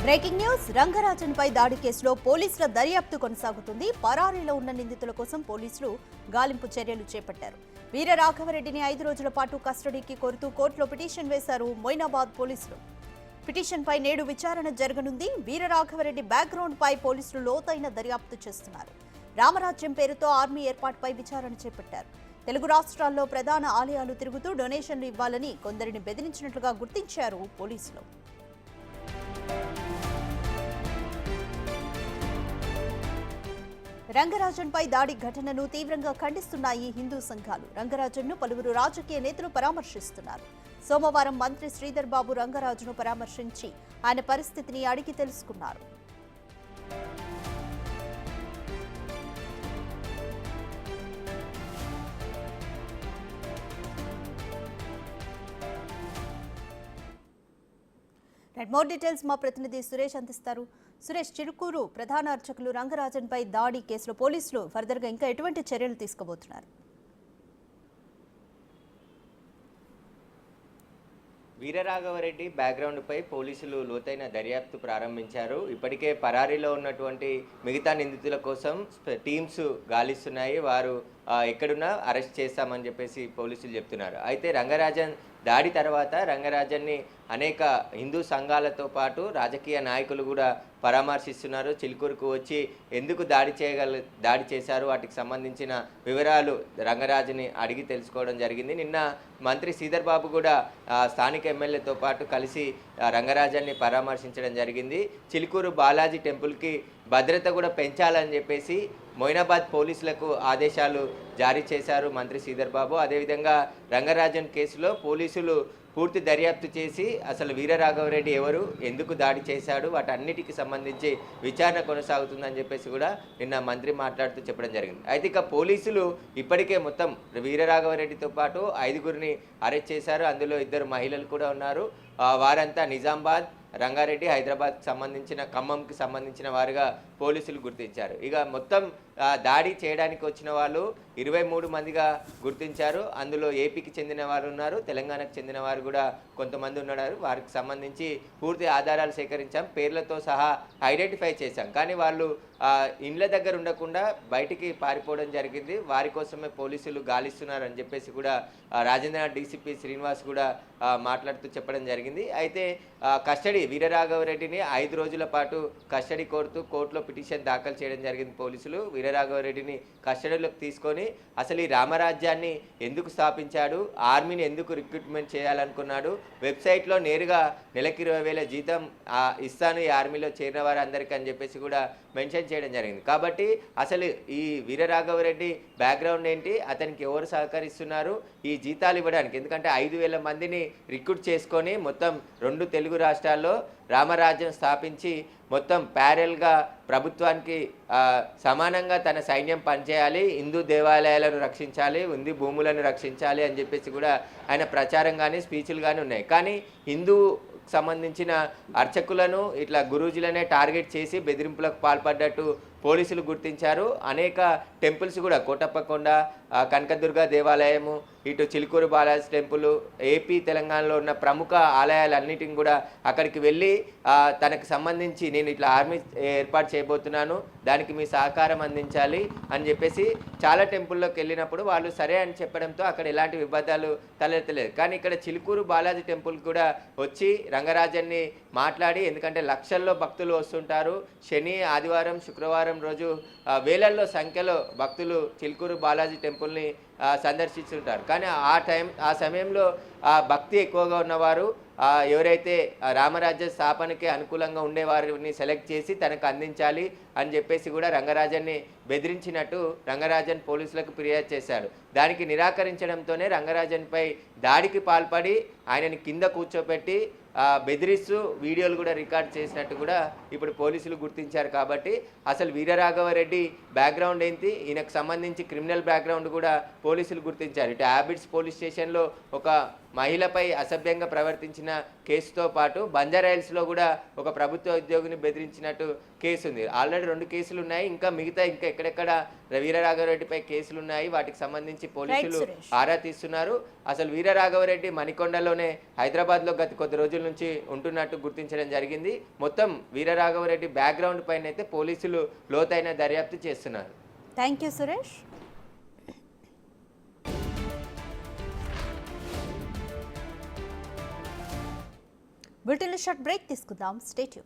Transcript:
Breaking news రంగరాజన్పై దాడి కేసులో పోలీసుల దర్యాప్తు కొనసాగుతుంది. పరారీలో ఉన్న నిందితుల కోసం పోలీసులు గాలింపు చర్యలు చేపట్టారు. వీరరాఘవరెడ్డిని 5 రోజుల పాటు కస్టడీకి కోరుతూ కోర్టులో పిటిషన్ వేశారు మొయినాబాద్ పోలీసులు. పిటిషన్పై నేడు విచారణ జరగనుంది. వీరరాఘవరెడ్డి బ్యాక్గ్రౌండ్ పై పోలీసులు లోతైన దర్యాప్తు చేస్తున్నారు. రామరాజ్యం పేరుతో ఆర్మీ ఏర్పాటుపై విచారణ చేపట్టారు. తెలుగు రాష్ట్రాల్లో ప్రధాన ఆలయాలు తిరుగుతూ డొనేషన్లు ఇవ్వాలని కొందరిని బెదిరించినట్లుగా గుర్తించారు పోలీసులు. రంగరాజన్పై దాడి ఘటనను తీవ్రంగా ఖండిస్తున్నాయి హిందూ సంఘాలు. రంగరాజన్ను పలువురు రాజకీయ నేతలు పరామర్శిస్తున్నారు. సోమవారం మంత్రి శ్రీధర్ బాబు రంగరాజును పరామర్శించి ఆయన పరిస్థితిని అడిగి తెలుసుకున్నారు. మోర్ డీటెయిల్స్ మా ప్రతినిధి సురేష్ అందిస్తారు. సురేష్, చిలుకూరు ప్రధాన అర్చకులు రంగరాజన్పై దాడి కేసులో పోలీసులు ఫర్దర్గా ఇంకా ఎటువంటి చర్యలు తీసుకోబోతున్నారు? వీరరాఘవరెడ్డి బ్యాక్గ్రౌండ్పై పోలీసులు లోతైన దర్యాప్తు ప్రారంభించారు. ఇప్పటికే పరారీలో ఉన్నటువంటి మిగతా నిందితుల కోసం టీమ్స్ గాలిస్తున్నాయి. వారు ఎక్కడున్నా అరెస్ట్ చేస్తామని చెప్పేసి పోలీసులు చెప్తున్నారు. అయితే రంగరాజన్ దాడి తర్వాత రంగరాజన్ని అనేక హిందూ సంఘాలతో పాటు రాజకీయ నాయకులు కూడా పరామర్శిస్తున్నారు. చిలుకూరుకు వచ్చి ఎందుకు దాడి చేశారు, వాటికి సంబంధించిన వివరాలు రంగరాజుని అడిగి తెలుసుకోవడం జరిగింది. నిన్న మంత్రి శ్రీధర్ బాబు కూడా స్థానిక ఎమ్మెల్యేతో పాటు కలిసి రంగరాజన్ని పరామర్శించడం జరిగింది. చిలుకూరు బాలాజీ టెంపుల్కి భద్రత కూడా పెంచాలని చెప్పేసి మొయినాబాద్ పోలీసులకు ఆదేశాలు జారీ చేశారు మంత్రి శ్రీధర్ బాబు. అదేవిధంగా రంగరాజన్ కేసులో పోలీసులు పూర్తి దర్యాప్తు చేసి అసలు వీరరాఘవరెడ్డి ఎవరు, ఎందుకు దాడి చేశాడు, వాటన్నిటికి సంబంధించి విచారణ కొనసాగుతుందని చెప్పేసి కూడా నిన్న మంత్రి మాట్లాడుతూ చెప్పడం జరిగింది. అయితే ఇక పోలీసులు ఇప్పటికే మొత్తం వీరరాఘవరెడ్డితో పాటు 5గురిని అరెస్ట్ చేశారు. అందులో 2 మహిళలు కూడా ఉన్నారు. వారంతా నిజామాబాద్, రంగారెడ్డి, హైదరాబాద్కి సంబంధించిన ఖమ్మంకి సంబంధించిన వారుగా పోలీసులు గుర్తించారు. ఇక మొత్తం దాడి చేయడానికి వచ్చిన వాళ్ళు 23 మందిగా గుర్తించారు. అందులో ఏపీకి చెందిన వారు ఉన్నారు, తెలంగాణకు చెందిన వారు కూడా కొంతమంది ఉన్నారు. వారికి సంబంధించి పూర్తి ఆధారాలు సేకరించాం, పేర్లతో సహా ఐడెంటిఫై చేశాం. కానీ వాళ్ళు ఇండ్ల దగ్గర ఉండకుండా బయటికి పారిపోవడం జరిగింది. వారి కోసమే పోలీసులు గాలిస్తున్నారని చెప్పేసి కూడా రాజేంద్రనాథ్ డీసీపీ శ్రీనివాస్ కూడా మాట్లాడుతూ చెప్పడం జరిగింది. అయితే కస్టడీ వీరరాఘవరెడ్డిని 5 రోజుల పాటు కస్టడీ కోరుతూ కోర్టులో పిటిషన్ దాఖలు చేయడం జరిగింది. పోలీసులు వీరరాఘవరెడ్డిని కస్టడీలోకి తీసుకొని అసలు ఈ రామరాజ్యాన్ని ఎందుకు స్థాపించాడు, ఆర్మీని ఎందుకు రిక్రూట్మెంట్ చేయాలనుకున్నాడు, వెబ్సైట్లో నేరుగా నెలకి 20,000 జీతం ఇస్తాను ఈ ఆర్మీలో చేరిన వారు అందరికీ అని చెప్పేసి కూడా మెన్షన్ చేయడం జరిగింది. కాబట్టి అసలు ఈ వీరరాఘవరెడ్డి బ్యాక్గ్రౌండ్ ఏంటి, అతనికి ఎవరు సహకరిస్తున్నారు ఈ జీతాలు ఇవ్వడానికి? ఎందుకంటే 5,000 మందిని రిక్రూట్ చేసుకొని మొత్తం 2 తెలుగు రాష్ట్రాల్లో రామరాజ్యం స్థాపించి మొత్తం ప్యారల్గా ప్రభుత్వానికి సమానంగా తన సైన్యం పనిచేయాలి, హిందూ దేవాలయాలను రక్షించాలి, హిందూ భూములను రక్షించాలి అని చెప్పేసి కూడా ఆయన ప్రచారం కానీ స్పీచ్లు కానీ ఉన్నాయి. కానీ హిందూ సంబంధించిన అర్చకులను ఇట్లా గురూజీలనే టార్గెట్ చేసి బెదిరింపులకు పాల్పడ్డట్టు పోలీసులు గుర్తించారు. అనేక టెంపుల్స్ కూడా కోటప్పకొండ, కనకదుర్గ దేవాలయము, ఇటు చిలుకూరు బాలాజీ టెంపుల్, ఏపీ తెలంగాణలో ఉన్న ప్రముఖ ఆలయాలన్నిటిని కూడా అక్కడికి వెళ్ళి తనకు సంబంధించి నేను ఇట్లా ఆర్మీ ఏర్పాటు చేయబోతున్నాను, దానికి మీ సహకారం అందించాలి అని చెప్పేసి చాలా టెంపుల్లోకి వెళ్ళినప్పుడు వాళ్ళు సరే అని చెప్పడంతో అక్కడ ఎలాంటి వివాదాలు తలెత్తలేదు. కానీ ఇక్కడ చిలుకూరు బాలాజీ టెంపుల్ కూడా వచ్చి రంగరాజన్ని మాట్లాడి, ఎందుకంటే లక్షల్లో భక్తులు వస్తుంటారు, శని, ఆదివారం, శుక్రవారం రోజు వేలల్లో సంఖ్యలో భక్తులు చిలుకూరు బాలాజీ టెంపుల్ని సందర్శిస్తుంటారు. కానీ ఆ సమయంలో భక్తి ఎక్కువగా ఉన్నవారు ఎవరైతే రామరాజ్య స్థాపనకి అనుకూలంగా ఉండేవారిని సెలెక్ట్ చేసి తనకు అందించాలి అని చెప్పేసి కూడా రంగరాజన్ని బెదిరించినట్టు రంగరాజన్ పోలీసులకు ఫిర్యాదు చేశాడు. దానికి నిరాకరించడంతోనే రంగరాజన్పై దాడికి పాల్పడి ఆయనని కింద కూర్చోపెట్టి బెదిరిస్తూ వీడియోలు కూడా రికార్డ్ చేసినట్టు కూడా ఇప్పుడు పోలీసులు గుర్తించారు. కాబట్టి అసలు వీరరాఘవరెడ్డి బ్యాక్గ్రౌండ్ ఏంటి, ఈయనకు సంబంధించి క్రిమినల్ బ్యాక్గ్రౌండ్ కూడా పోలీసులు గుర్తించారు. ఇటు హ్యాబిట్స్ పోలీస్ స్టేషన్లో ఒక మహిళపై అసభ్యంగా ప్రవర్తించిన కేసుతో పాటు బంజారాహిల్స్లో కూడా ఒక ప్రభుత్వ ఉద్యోగిని బెదిరించినట్టు కేసు ఉంది. ఆల్రెడీ 2 కేసులు ఉన్నాయి. ఇంకా ఎక్కడెక్కడ వీరరాఘవరెడ్డిపై కేసులు ఉన్నాయి. వాటికి సంబంధించి పోలీసులు ఆరా తీస్తున్నారు. అసలు వీరరాఘవరెడ్డి మణికొండలోనే హైదరాబాద్లో గత కొద్ది రోజుల నుంచి ఉంటున్నట్టు గుర్తించడం జరిగింది. మొత్తం వీరరాఘవరెడ్డి బ్యాక్గ్రౌండ్ పైన అయితే పోలీసులు లోతైన దర్యాప్తు చేస్తున్నారు. Thank you Suresh. బులెటిన్లో షార్ట్ బ్రేక్ తీసుకుందాం. Stay tune.